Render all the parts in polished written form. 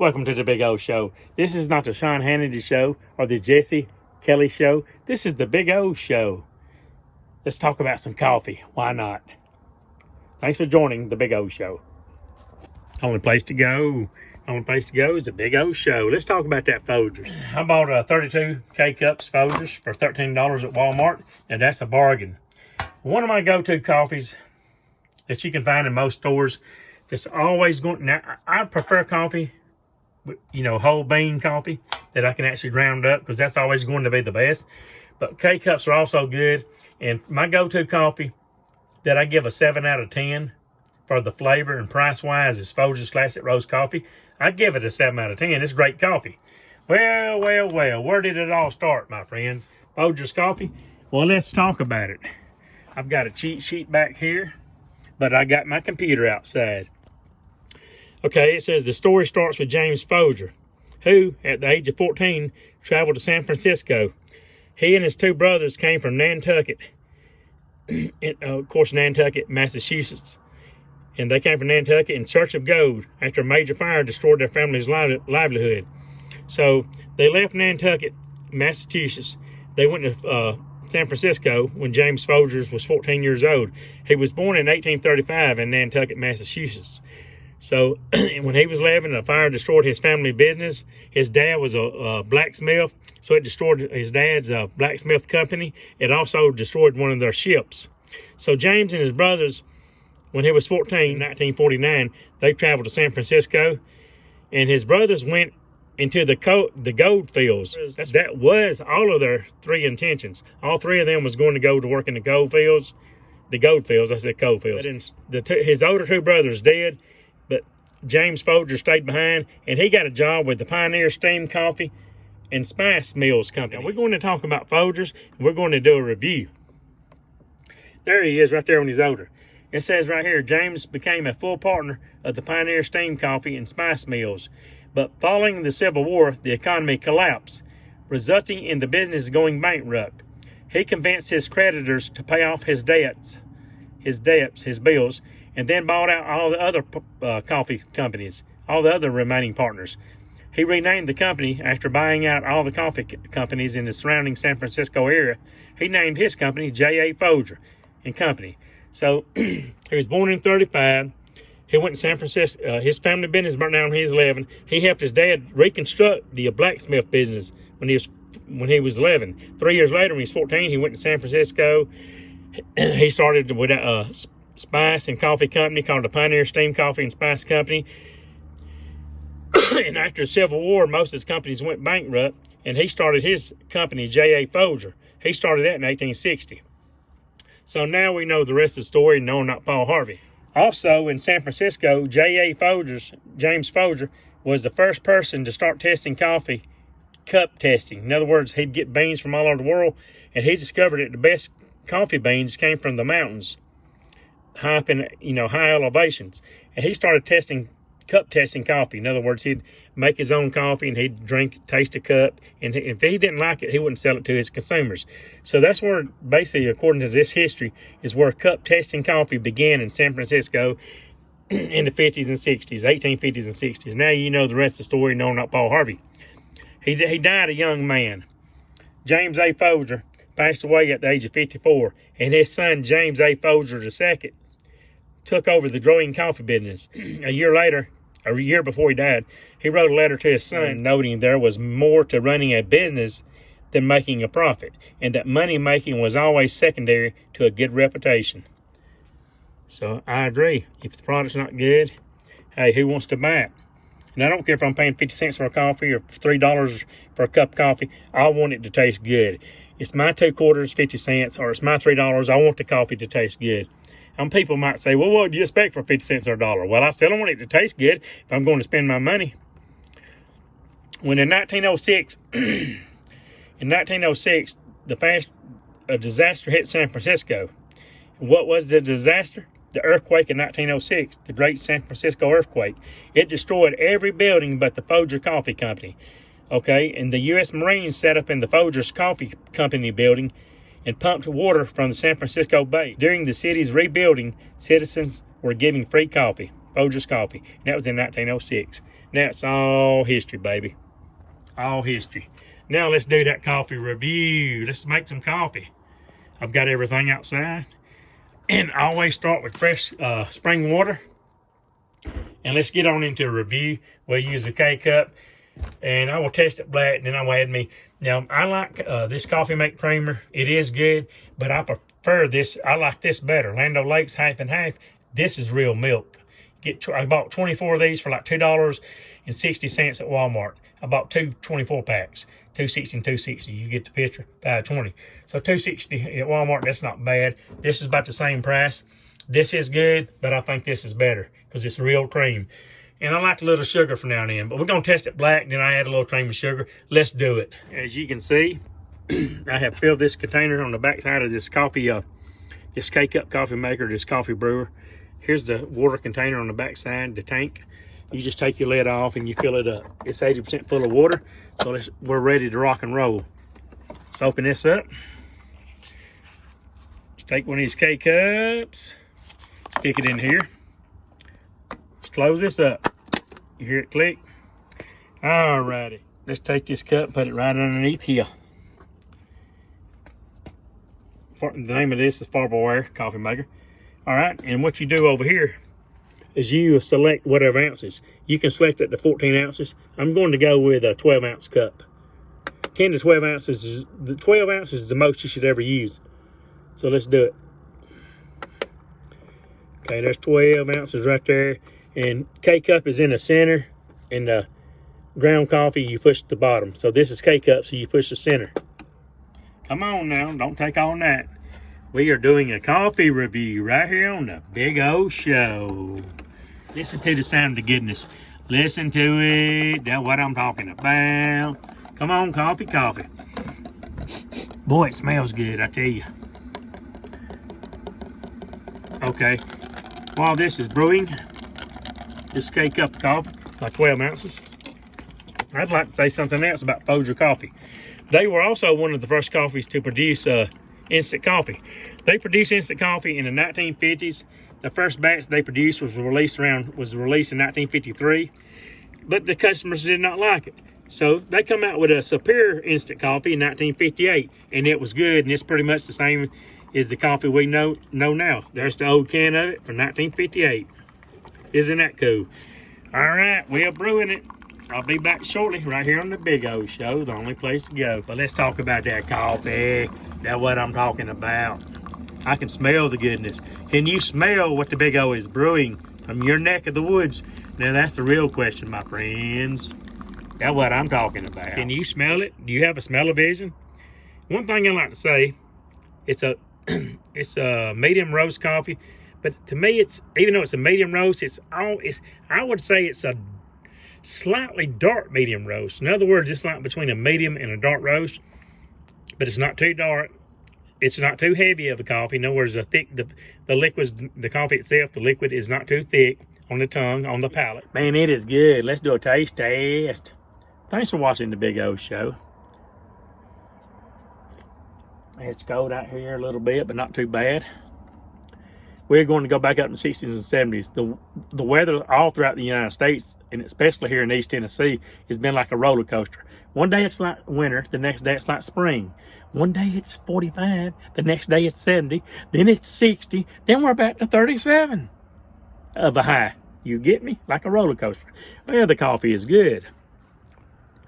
Welcome to the Big O Show. This is not the Sean Hannity Show or the Jesse Kelly Show. This is the Big O Show. Let's talk about some coffee. Why not? Thanks for joining the Big O Show. Only place to go is the Big O Show. Let's talk about that Folgers. I bought 32 K-Cups Folgers for $13 at Walmart, and that's a bargain. One of my go-to coffees that you can find in most stores that's always going... Now, I prefer coffee, whole bean coffee that I can actually ground up because that's always going to be the best. But K-Cups are also good. And my go-to coffee that I give a 7 out of 10 for the flavor and price-wise is Folgers Classic Roast Coffee. I give it a 7 out of 10. It's great coffee. Well, where did it all start, my friends? Folgers Coffee? Well, let's talk about it. I've got a cheat sheet back here, but I got my computer outside. Okay, it says the story starts with James Folger, who, at the age of 14, traveled to San Francisco. He and his two brothers came from Nantucket, Nantucket, Massachusetts. And they came from Nantucket in search of gold after a major fire destroyed their family's livelihood. So they left Nantucket, Massachusetts. They went to San Francisco when James Folger was 14 years old. He was born in 1835 in Nantucket, Massachusetts. So when he was 11, a fire destroyed his family business. His dad was a blacksmith, so it destroyed his dad's blacksmith company. It also destroyed one of their ships. So James and his brothers, when he was 14, in 1949, they traveled to San Francisco, and his brothers went into the gold fields. That was all of their three intentions. All three of them was going to go to work in the gold fields. I said coal fields. His older two brothers did, but James Folger stayed behind, and he got a job with the Pioneer Steam Coffee and Spice Mills Company. Now, we're going to talk about Folgers, and we're going to do a review. There he is right there when he's older. It says right here, James became a full partner of the Pioneer Steam Coffee and Spice Mills. But following the Civil War, the economy collapsed, resulting in the business going bankrupt. He convinced his creditors to pay off his bills, and then bought out all the other coffee companies, all the other remaining partners. He renamed the company after buying out all the coffee companies in the surrounding San Francisco area. He named his company J.A. Folger and Company. So he was born in 35. He went to San Francisco. His family business burnt down when he was 11. He helped his dad reconstruct the blacksmith business when he was 11. 3 years later, when he was 14, he went to San Francisco. He started with a spice and coffee company called the Pioneer Steam Coffee and Spice Company. And after the Civil War, most of his companies went bankrupt, and he started his company, J.A. Folger. He started that in 1860. So now we know the rest of the story, no, not Paul Harvey. Also in San Francisco, James Folger, was the first person to start testing coffee, cup testing. In other words, he'd get beans from all over the world, and he discovered that the best coffee beans came from the mountains, high up in, high elevations. And he started cup testing coffee. In other words, he'd make his own coffee and he'd taste a cup. And if he didn't like it, he wouldn't sell it to his consumers. So that's where, basically, according to this history, is where cup testing coffee began in San Francisco in the 50s and 60s, 1850s and 60s. Now you know the rest of the story, no, not Paul Harvey. He died a young man. James A. Folger passed away at the age of 54, and his son, James A. Folger II, took over the growing coffee business. A year before he died, he wrote a letter to his son noting there was more to running a business than making a profit, and that money making was always secondary to a good reputation. So I agree. If the product's not good, hey, who wants to buy it? And I don't care if I'm paying 50 cents for a coffee or $3 for a cup of coffee. I want it to taste good. It's my 2 quarters, 50 cents, or it's my $3. I want the coffee to taste good. People might say, well, what do you expect for 50 cents or $1? Well, I still want it to taste good if I'm going to spend my money. When in 1906, a disaster hit San Francisco. What was the disaster? The earthquake in 1906, the Great San Francisco earthquake. It destroyed every building but the Folger Coffee Company. Okay, and the U.S. Marines set up in the Folgers Coffee Company building and pumped water from the San Francisco Bay. During the city's rebuilding, citizens were giving free coffee, Folgers Coffee, and that was in 1906. That's all history, baby. All history. Now let's do that coffee review. Let's make some coffee. I've got everything outside. And I always start with fresh spring water. And let's get on into a review. We'll use a K-cup. And I will test it black. And then I will add me. Now, I like this coffee make creamer. It is good. But I prefer this. I like this better. Land O'Lakes half and half. This is real milk. I bought 24 of these for like $2.60 at Walmart. I bought two 24 packs, $2.60 and $2.60. You get the picture, $5.20. So $2.60 at Walmart, that's not bad. This is about the same price. This is good, but I think this is better because it's real cream. And I like a little sugar for now and then, but we're gonna test it black, then I add a little cream and sugar. Let's do it. As you can see, I have filled this container on the back side of this coffee, this K-cup coffee maker, this coffee brewer. Here's the water container on the back side, the tank. You just take your lid off and you fill it up. It's 80% full of water, so we're ready to rock and roll. Let's open this up. Just take one of these K-cups, stick it in here. Let's close this up. You hear it click? Alrighty. Let's take this cup, put it right underneath here. The name of this is Farberware coffee maker. All right, and what you do over here is you select whatever ounces. You can select it to 14 ounces. I'm going to go with a 12-ounce cup. 10 to 12 ounces the 12 ounces is the most you should ever use. So let's do it. Okay, there's 12 ounces right there. And K-cup is in the center, and the ground coffee you push at the bottom. So this is K-cup, so you push the center. Come on now, don't take on that. We are doing a coffee review right here on the Big O Show. Listen to the sound of goodness. Listen to it. That's what I'm talking about. Come on, coffee, coffee. Boy, it smells good, I tell you. Okay, while this is brewing, this K-cup of coffee, like 12 ounces, I'd like to say something else about Folger Coffee. They were also one of the first coffees to produce instant coffee. They produced instant coffee in the 1950s. The first batch they produced was released in 1953, but the customers did not like it. So they come out with a superior instant coffee in 1958, and it was good, and it's pretty much the same as the coffee we know now. There's the old can of it from 1958. Isn't that cool? All right, we're brewing it. I'll be back shortly right here on the Big O Show, the only place to go. But let's talk about that coffee. That's what I'm talking about. I can smell the goodness. Can you smell what the Big O is brewing from your neck of the woods? Now that's the real question, my friends. That's what I'm talking about. Can you smell it? Do you have a smell-o-vision? One thing I like to say, it's a medium roast coffee, but to me, even though it's a medium roast, I would say it's a slightly dark medium roast. In other words, it's like between a medium and a dark roast, but it's not too dark. It's not too heavy of a coffee. In other words, the liquids, the coffee itself, the liquid is not too thick on the tongue, on the palate. Man, it is good. Let's do a taste test. Thanks for watching the Big O Show. It's cold out here a little bit, but not too bad. We're going to go back up in the 60s and 70s. The weather all throughout the United States, and especially here in East Tennessee, has been like a roller coaster. One day it's like winter, the next day it's like spring. One day it's 45, the next day it's 70, then it's 60, then we're back to 37 of a high. You get me? Like a roller coaster. Well, the coffee is good.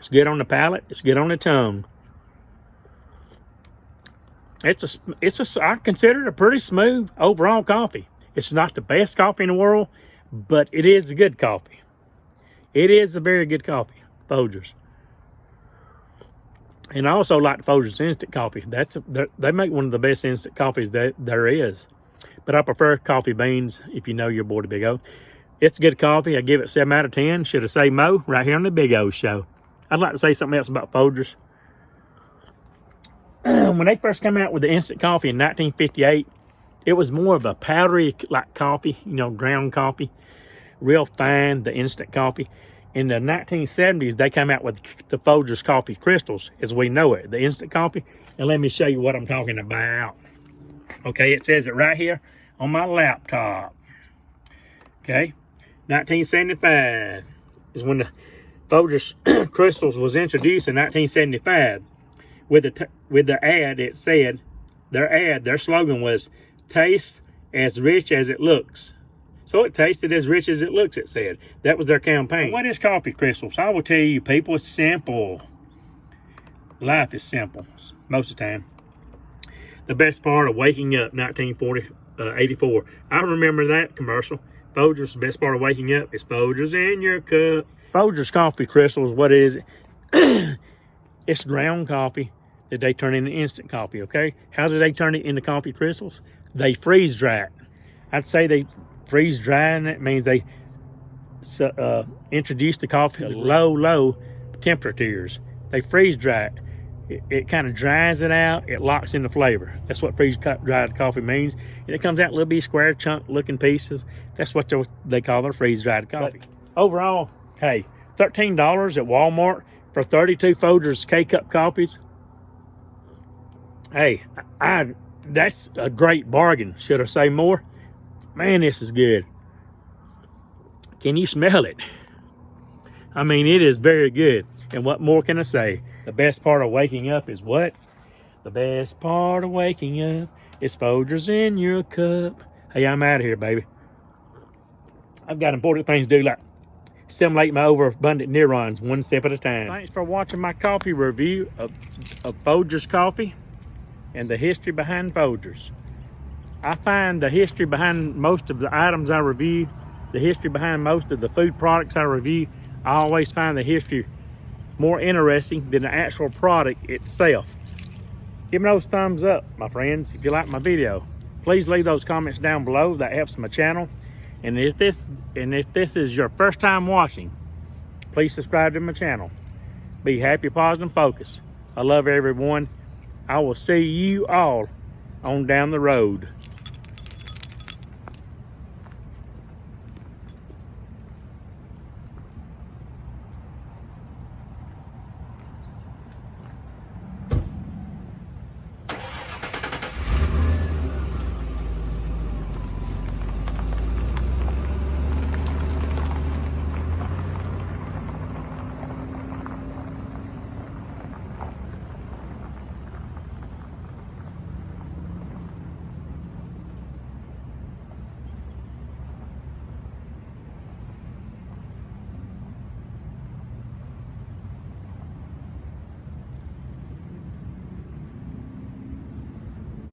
It's good on the palate. It's good on the tongue. I consider it a pretty smooth overall coffee. It's not the best coffee in the world, but it is a good coffee. It is a very good coffee, Folgers. And I also like the Folgers instant coffee. They make one of the best instant coffees that there is. But I prefer coffee beans, if you know your boy, the Big O. It's good coffee. I give it 7 out of 10. Should have said Mo right here on the Big O Show. I'd like to say something else about Folgers. When they first came out with the instant coffee in 1958, it was more of a powdery like coffee, ground coffee, real fine, the instant coffee. In the 1970s, they came out with the Folgers coffee crystals as we know it, the instant coffee. And let me show you what I'm talking about. Okay, it says it right here on my laptop. Okay, 1975. is when the Folgers Crystals was introduced in 1975. With the ad, it said, their slogan was, taste as rich as it looks. So it tasted as rich as it looks, it said. That was their campaign. What is coffee crystals? I will tell you, people, it's simple. Life is simple, most of the time. The best part of waking up, 84. I remember that commercial. Folgers, the best part of waking up is Folgers in your cup. Folgers Coffee Crystals, what is it? It's ground coffee that they turn into instant coffee, okay? How do they turn it into coffee crystals? They freeze dry it. I'd say they freeze dry, and that means they introduce the coffee to low temperatures. They freeze dry it. It kind of dries it out. It locks in the flavor. That's what freeze dried coffee means. And it comes out in little bitty square chunk looking pieces. That's what they call their freeze dried coffee. But overall, hey, $13 at Walmart for 32 Folgers K-Cup coffees. Hey, that's a great bargain. Should I say more? Man, this is good. Can you smell it? I mean, it is very good. And what more can I say? The best part of waking up is what? The best part of waking up is Folgers in your cup. Hey, I'm out of here, baby. I've got important things to do, like stimulate my overabundant neurons one step at a time. Thanks for watching my coffee review of Folgers Coffee and the history behind Folgers. I find the history behind most of the items I review, the history behind most of the food products I review, I always find the history more interesting than the actual product itself. Give me those thumbs up, my friends, if you like my video. Please leave those comments down below. That helps my channel. And if this is your first time watching, please subscribe to my channel. Be happy, positive, and focused. I love everyone. I will see you all on down the road.